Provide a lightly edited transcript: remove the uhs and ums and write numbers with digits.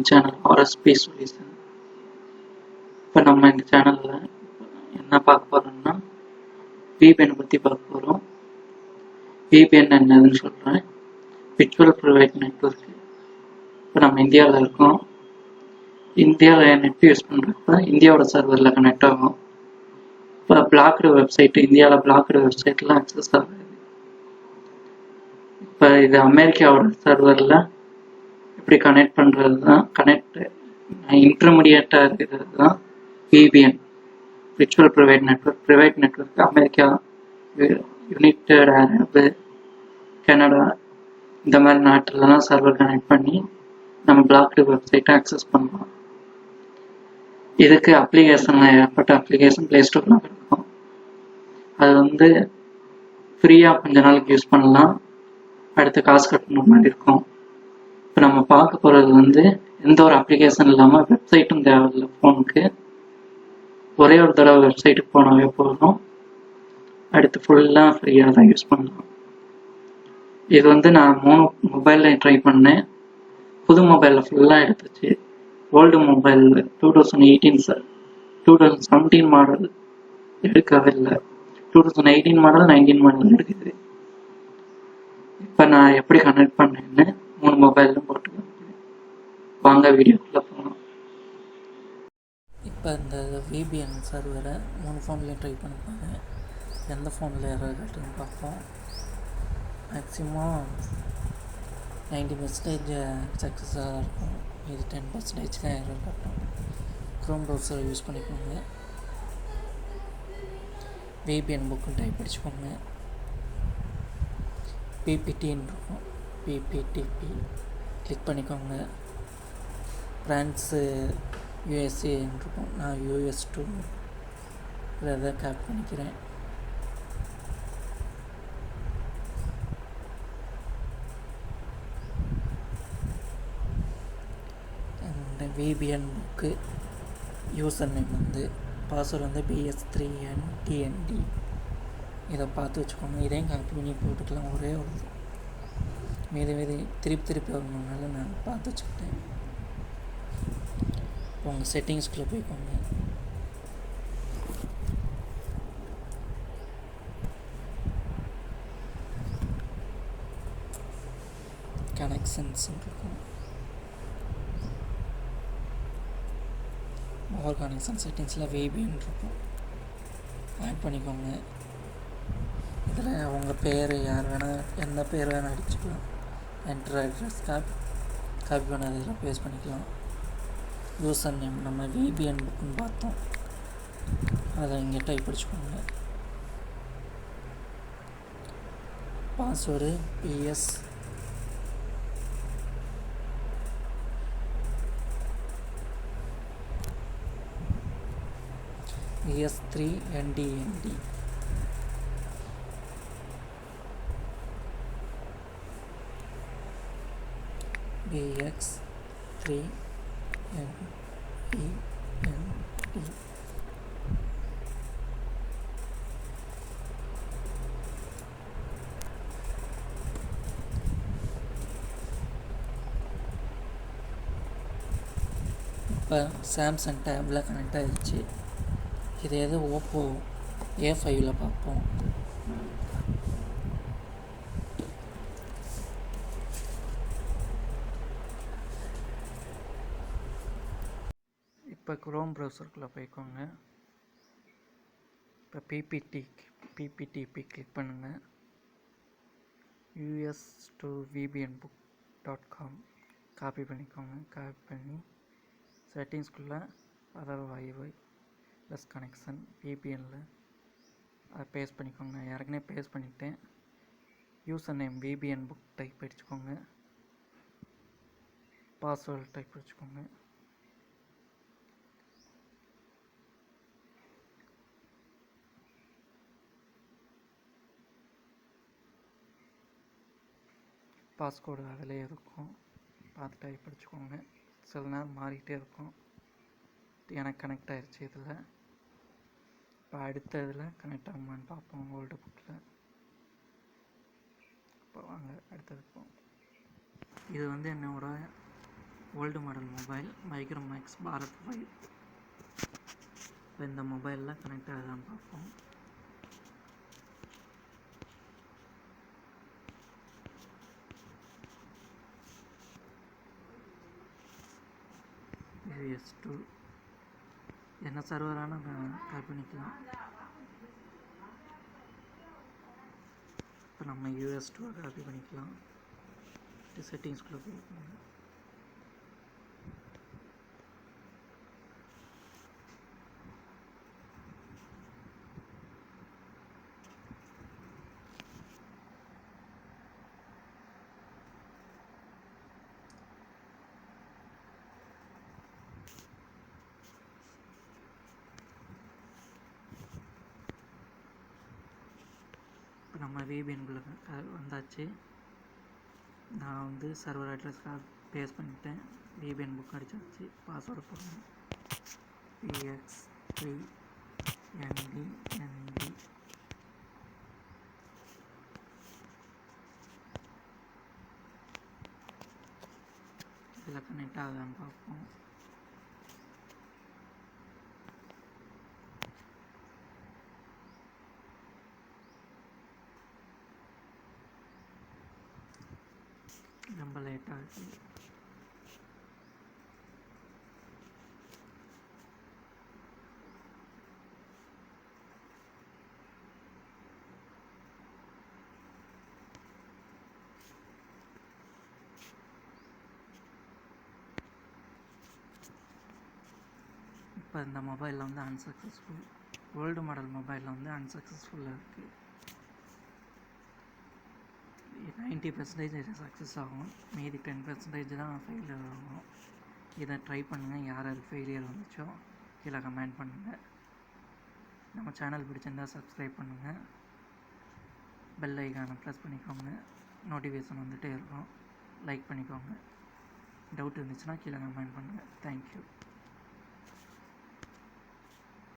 Channel RSP solution. இப்போ நம்ம இந்த சேனலில் என்ன பார்க்க போகிறோம்னா VPN பற்றி பார்க்க போகிறோம். VPN என்னதுன்னு சொல்கிறேன். Virtual private network. இப்போ நம்ம இந்தியாவில் இருக்கோம். இந்தியாவில் நெட் யூஸ் பண்ணுறப்ப இந்தியாவோட சர்வரில் கனெக்ட் ஆகும். இப்போ பிளாக்டு வெப்சைட், இந்தியாவில் பிளாக்டு வெப்சைட்லாம் அக்சஸ் ஆகாது. இப்போ இது அமெரிக்காவோட சர்வரில் இப்படி கனெக்ட் பண்ணுறது தான் இன்டர்மீடியேட்டாக இருக்கிறது தான் VPN, virtual private network. Private network America, United அரபு, கனடா இந்த மாதிரி நாட்டிலலாம் சர்வர் கனெக்ட் பண்ணி நம்ம பிளாக்டு வெப்சைட்டை அக்சஸ் பண்ணலாம். இதுக்கு ஏகப்பட்ட அப்ளிகேஷன் ப்ளே ஸ்டோரில் இருக்கும். அது ஃப்ரீயாக கொஞ்ச நாளைக்கு யூஸ் பண்ணலாம், அடுத்து காசு கட்டணுற மாதிரி இருக்கும். இப்போ நம்ம பார்க்க போகிறது எந்த ஒரு அப்ளிகேஷன் இல்லாமல் வெப்சைட்டும் தேவையில்லை. ஃபோனுக்கு ஒரே ஒரு தடவை வெப்சைட்டுக்கு போனாவே போதும், அடுத்து ஃபுல்லாக ஃப்ரீயாக தான் யூஸ் பண்ணலாம். இது நான் 3 மொபைலில் ட்ரை பண்ணேன். புது மொபைலில் ஃபுல்லாக எடுத்துச்சு. ஓல்டு மொபைல் 2017 மாடல் எடுக்கவே இல்லை. 2018 மாடல் 19 மாடல் எடுக்குது. இப்போ நான் எப்படி கனெக்ட் பண்ணேன்னு 3 மொபைலும் போட்டுக்கேன். வாங்க வீடியோக்குள்ளே போகலாம். இப்போ இந்த VPN சர்வரை 3 ஃபோன்லேயும் ட்ரை பண்ணிப்பாங்க. எந்த ஃபோனில் எரர் காட்டுன்னு பார்ப்போம். மேக்ஸிமம் 90% சக்ஸஸாக இருக்கும். இது 10% தான் எரர் காட்டும். க்ரோம் ப்ரௌசரை யூஸ் பண்ணிக்கோங்க. VPN புக்குன்னு டைப் அடிச்சுக்கோங்க. PPTன்னு இருக்கும், PPTP கிளிக் பண்ணிக்கோங்க. ஃப்ரான்ஸு USA இருக்கும், நான் US2 இதை கேப் பண்ணிக்கிறேன். VPN book user name password BS3NTND. இதை பார்த்து வச்சுக்கோங்க. இதையும் காப்பி பண்ணி போட்டுக்கலாம். ஒரே ஒரு மீதி திருப்பி வரணுனால நான் பார்த்து வச்சுக்கிட்டேன். உங்கள் செட்டிங்ஸ்குள்ளே போய்க்கோங்க. கனெக்ஷன்ஸ் இருக்கும், மோர் கனெக்ஷன் செட்டிங்ஸில் VPN இருக்கும், ஆட் பண்ணிக்கோங்க. இதில் உங்கள் பேர் யார் வேணால் எந்த பேர் வேணால் அடிச்சுக்கலாம். என்டர் அட்ரஸ் காப்பி பண்ண இதில் பேஸ்ட் பண்ணிக்கலாம். யூசர் நேம் நம்ம VPN புக்குன்னு பார்த்தோம், அதை இங்கே டைப் அடிச்சுக்கோங்க. Password BS3NTND. இப்போ சாம்சங் டேபில் கனெக்ட் ஆகிடுச்சு. இது ஓப்போ A5ல் பார்ப்போம். இப்போ க்ரோம் ப்ரௌசருக்குள்ளே போய்க்கோங்க. இப்போ PPTP கிளிக் பண்ணுங்கள். us2vpnbook.com காப்பி பண்ணிக்கோங்க. காப்பி பண்ணி செட்டிங்ஸ்குள்ளே Wi-Fi ப்ளஸ் கனெக்ஷன் VPNல அதை பேஸ்ட் பண்ணிக்கோங்க. ஏற்கனவே பேஸ்ட் பண்ணிவிட்டேன். User name VPN book type அடிச்சுக்கோங்க. பாஸ்வேர்டு டைப் அடிச்சுக்கோங்க. பாஸ்கோடு அதிலே இருக்கும், பார்த்து டைப் அடிச்சுக்கோங்க. சில நேரம் மாறிக்கிட்டே இருக்கும். எனக்கு கனெக்ட் ஆகிடுச்சு. இதில் இப்போ அடுத்த இதில் கனெக்ட் ஆகுமான்னு பார்ப்போம். ஓல்டு புக்கில் இப்போ வாங்க அடுத்தது போவோம். இது என்னோட old model mobile Micromax Bharat 5. இப்போ இந்த மொபைலில் கனெக்ட் ஆகுதான்னு பார்ப்போம். US2 என்ன சர்வரான கால் பண்ணிக்கலாம். இப்போ நம்ம US2 காப்பி பண்ணிக்கலாம். செட்டிங்ஸ்குள்ளே போய்க்கலாம். இப்போ நம்ம VPN-குள்ளே வந்தாச்சு. நான் வந்து சர்வர் அட்ரஸ்க்காக பேஸ்ட் பண்ணிட்டேன். VPN புக் அடிச்சாச்சு. பாஸ்வேர்டு போடணும். PX3NDND. இதில் கனெக்ட் ஆகுதான்னு பார்ப்போம். ரொம்ப லேட் ஆகுது. இப்போ இந்த மொபைலில் வந்து அன்சக்ஸஸ்ஃபுல். ஓல்டு மாடல் மொபைலில் வந்து அன்சக்ஸஸ்ஃபுல்லாக இருக்குது. 90% சக்ஸஸ் ஆகும், மீதி 10% தான் ஃபெயிலியர் ஆகும். இதை ட்ரை பண்ணுங்கள். யார் யாருக்கு ஃபெயிலியர் வந்துச்சோ கீழே கமெண்ட் பண்ணுங்கள். நம்ம சேனல் பிடிச்சிருந்தால் சப்ஸ்கிரைப் பண்ணுங்கள். பெல் ஐக்கானை ப்ரெஸ் பண்ணிக்கோங்க. நோட்டிஃபிகேஷன் வந்துகிட்டே இருக்கும். லைக் பண்ணிக்கோங்க. டவுட் இருந்துச்சுன்னா கீழே கமெண்ட் பண்ணுங்கள். தேங்க்யூ.